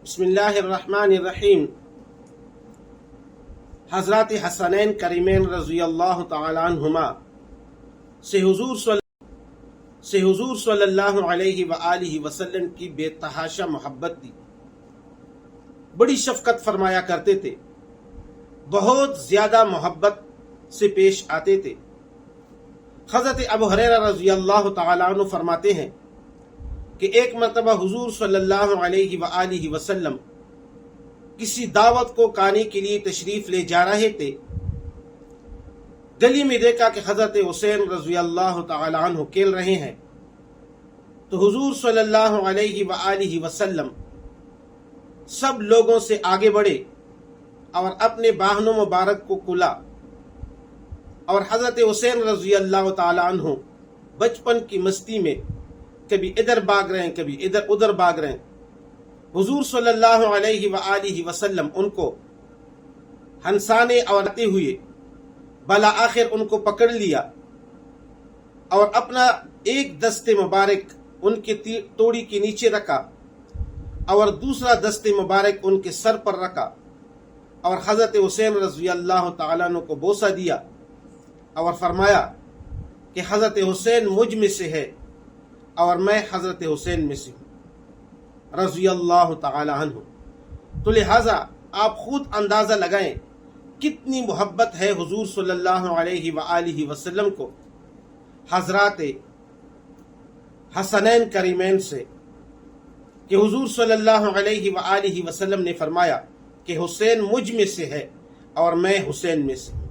बिस्मिल्लाहिर्रहमानिर्रहीम। हज़रत हसनैन करीमैन रज़ी अल्लाह तआला अन्हुमा से हुजूर सल्लल्लाहु अलैहि व आलिहि वसल्लम की बेतहाशा मोहब्बत थी। बड़ी शफकत फरमाया करते थे, बहुत ज्यादा मोहब्बत से पेश आते थे। हज़रत अबू हुरैरा रज़ी अल्लाह तआला अन्हु फरमाते हैं कि एक मरतबा हुजूर सल्लल्लाहु अलैहि व आलिहि वसल्लम किसी दावत को खाने के लिए तशरीफ ले जा रहे थे। गली में देखा कि हजरत हुसैन रज़ी अल्लाह तआला अन्हु खेल रहे हैं, तो हुजूर सल्लल्लाहु अलैहि व आलिहि वसल्लम सब लोगों से आगे बढ़े और अपने बाहनों मुबारक को खुला और हजरत हुसैन रज़ी अल्लाह तआला अन्हु बचपन की मस्ती में कभी इधर भाग रहे हैं, कभी इधर उधर भाग रहे हैं। हुजूर सल्लल्लाहु अलैहि व आलिहि वसल्लम उनको हंसाने और आते हुए भला आखिर उनको पकड़ लिया और अपना एक दस्ते मुबारक उनके तोड़ी के नीचे रखा और दूसरा दस्ते मुबारक उनके सर पर रखा और हजरत हुसैन रज़ी अल्लाह तआला अन्हु को बोसा दिया और फरमाया कि हजरत हुसैन मुझ में से है और मैं हजरत हुसैन में से हूँ रज़ी अल्लाह तआला अन्हु। तो लिहाजा आप खुद अंदाजा लगाएं कितनी मोहब्बत है हुजूर सल्लल्लाहु अलैहि व आलिहि वसल्लम को हजरत हसनैन करीमैन से, कि हुजूर सल्लल्लाहु अलैहि व आलिहि वसल्लम ने फरमाया कि हुसैन मुझ में से है और मैं हुसैन में से।